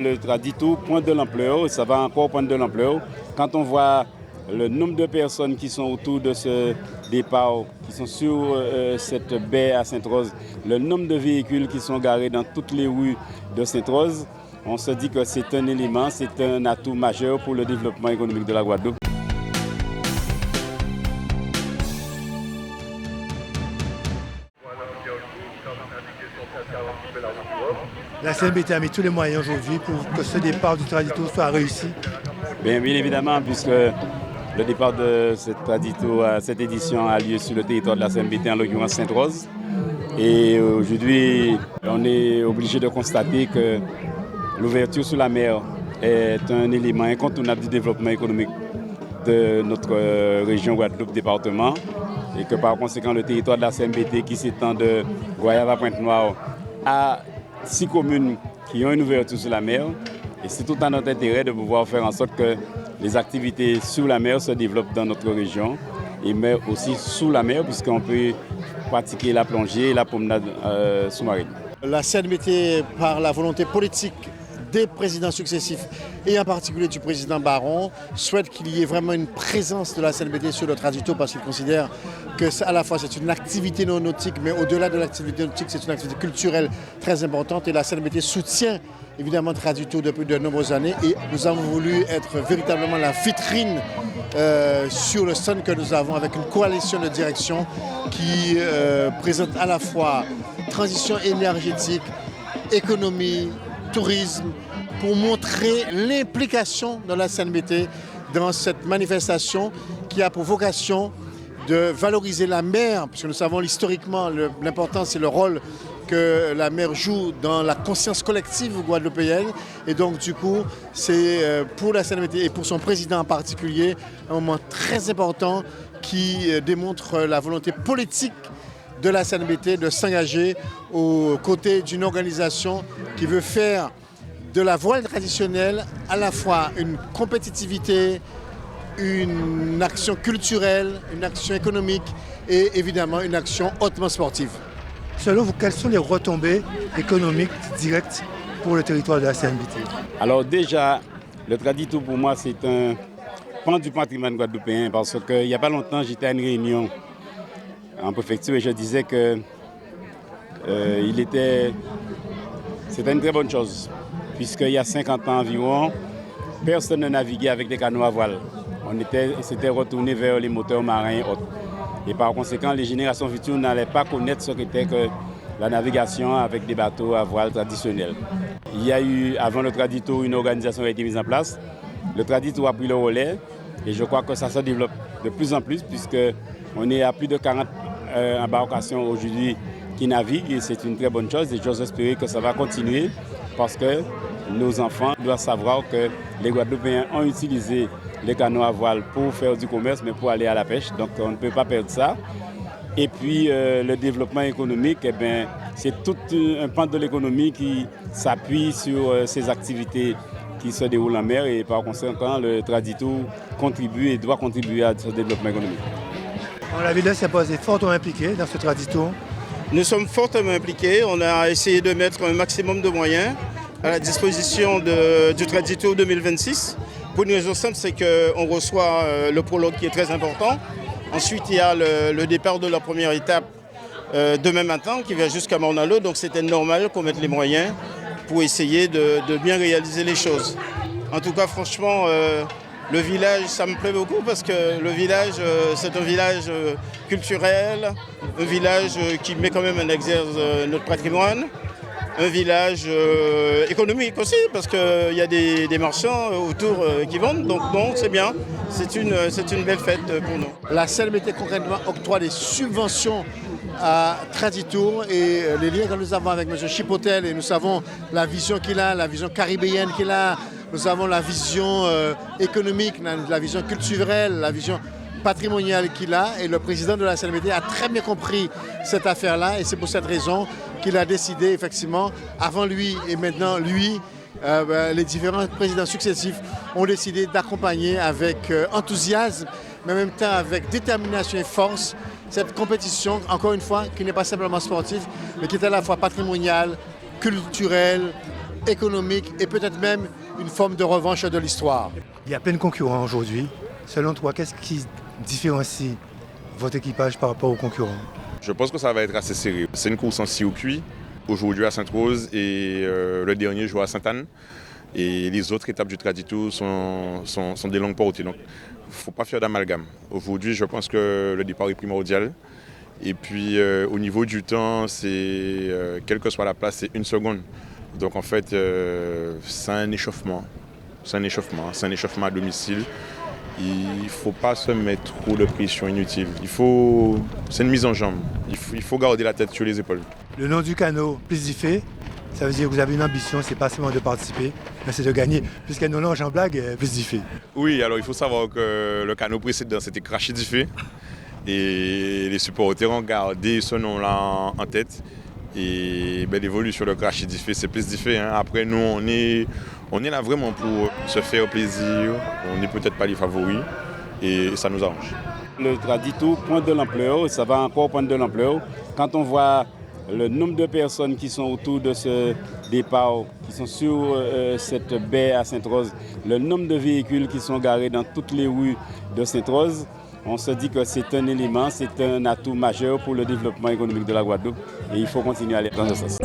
Le Tradito prend de l'ampleur, ça va encore prendre de l'ampleur. Quand on voit le nombre de personnes qui sont autour de ce départ, qui sont sur cette baie à Sainte-Rose, le nombre de véhicules qui sont garés dans toutes les rues de Sainte-Rose, on se dit que c'est un élément, c'est un atout majeur pour le développement économique de la Guadeloupe. La CNBT a mis tous les moyens aujourd'hui pour que ce départ du Tradito soit réussi. Bien évidemment, puisque le départ de cette Tradito, cette édition a lieu sur le territoire de la CNBT, en l'occurrence Sainte-Rose. Et aujourd'hui, on est obligé de constater que l'ouverture sur la mer est un élément incontournable du développement économique de notre région Guadeloupe département et que par conséquent le territoire de la CNBT qui s'étend de Goyave à Pointe-Noire a 6 communes qui ont une ouverture sur la mer et c'est tout à notre intérêt de pouvoir faire en sorte que les activités sur la mer se développent dans notre région et mais aussi sous la mer puisqu'on peut pratiquer la plongée et la promenade sous-marine. La CNBT, par la volonté politique des présidents successifs et en particulier du président Baron, souhaite qu'il y ait vraiment une présence de la CNBT sur le Tradito parce qu'il considère que à la fois c'est une activité non nautique, mais au-delà de l'activité nautique, c'est une activité culturelle très importante et la CNBT soutient évidemment Tradito depuis de nombreuses années et nous avons voulu être véritablement la vitrine sur le stand que nous avons avec une coalition de direction qui présente à la fois transition énergétique, économie, tourisme, pour montrer l'implication de la CNBT dans cette manifestation qui a pour vocation de valoriser la mer, parce que nous savons historiquement l'importance et le rôle que la mer joue dans la conscience collective guadeloupéenne. Et donc du coup, c'est pour la CNBT et pour son président en particulier, un moment très important qui démontre la volonté politique de la CNBT de s'engager aux côtés d'une organisation qui veut faire de la voile traditionnelle à la fois une compétitivité, une action culturelle, une action économique et évidemment une action hautement sportive. Selon vous, quelles sont les retombées économiques directes pour le territoire de la CNBT? Alors déjà, le Tradito pour moi c'est un pan du patrimoine guadeloupéen parce qu'il n'y a pas longtemps j'étais à une réunion en préfecture et je disais que c'était une très bonne chose puisqu'il y a 50 ans environ, personne ne naviguait avec des canots à voile. On s'était retourné vers les moteurs marins et autres. Et par conséquent, les générations futures n'allaient pas connaître ce qu'était que la navigation avec des bateaux à voile traditionnels. Il y a eu, avant le Tradito, une organisation a été mise en place. Le Tradito a pris le relais et je crois que ça se développe de plus en plus puisqu'on est à plus de 40 embarcations aujourd'hui qui naviguent et c'est une très bonne chose et j'ose espérer que ça va continuer parce que nos enfants doivent savoir que les Guadeloupéens ont utilisé les canots à voile pour faire du commerce mais pour aller à la pêche, donc on ne peut pas perdre ça. Et puis le développement économique, c'est tout un pan de l'économie qui s'appuie sur ces activités qui se déroulent en mer et par conséquent le Tradito contribue et doit contribuer à ce développement économique. La ville de Sainte-Rose est fortement impliquée dans ce Tradito. Nous sommes fortement impliqués. On a essayé de mettre un maximum de moyens à la disposition du Tradito 2026. Pour une raison simple, c'est qu'on reçoit le prologue qui est très important. Ensuite, il y a le départ de la première étape demain matin qui va jusqu'à Morne-à-l'Eau. Donc c'était normal qu'on mette les moyens pour essayer de bien réaliser les choses. En tout cas, franchement, le village, ça me plaît beaucoup parce que le village, c'est un village culturel, un village qui met quand même en exergue notre patrimoine, un village économique aussi parce qu'il y a des marchands autour qui vendent, donc non, c'est bien, c'est une belle fête pour nous. La CNBT concrètement octroie des subventions à Tradito et les liens que nous avons avec M. Chipotel et nous savons la vision qu'il a, la vision caribéenne qu'il a, nous avons la vision économique, la vision culturelle, la vision patrimoniale qu'il a et le président de la CNBT a très bien compris cette affaire-là et c'est pour cette raison qu'il a décidé effectivement, avant lui et maintenant lui, les différents présidents successifs ont décidé d'accompagner avec enthousiasme, mais en même temps avec détermination et force, cette compétition, encore une fois, qui n'est pas simplement sportive, mais qui est à la fois patrimoniale, culturelle, économique et peut-être même une forme de revanche de l'histoire. Il y a plein de concurrents aujourd'hui. Selon toi, qu'est-ce qui différencie votre équipage par rapport aux concurrents? Je pense que ça va être assez serré. C'est une course en circuit, aujourd'hui à Sainte-Rose et le dernier jour à Sainte-Anne. Et les autres étapes du Tradito sont des longues portées. Donc il ne faut pas faire d'amalgame. Aujourd'hui, je pense que le départ est primordial. Et puis au niveau du temps, c'est quelle que soit la place, c'est 1 seconde. Donc en fait, c'est un échauffement. C'est un échauffement à domicile. Il ne faut pas se mettre trop de pression inutile. C'est une mise en jambe. Il faut garder la tête sur les épaules. Le nom du canot, Plisdifé, ça veut dire que vous avez une ambition, c'est pas seulement de participer, mais c'est de gagner. Puisqu'elle nous lance en blague, Plisdifé. Oui, alors il faut savoir que le canot précédent, c'était Crachidifé. Et les supporters ont gardé ce nom-là en tête. Et l'évolution de Crachidifé, c'est Plisdifé. Après, nous, on est là vraiment pour se faire plaisir. On n'est peut-être pas les favoris et ça nous arrange. Le Tradito prend de l'ampleur, ça va encore prendre de l'ampleur. Quand on voit le nombre de personnes qui sont autour de ce départ, qui sont sur cette baie à Sainte-Rose, le nombre de véhicules qui sont garés dans toutes les rues de Sainte-Rose, on se dit que c'est un élément, c'est un atout majeur pour le développement économique de la Guadeloupe et il faut continuer à aller dans ce sens.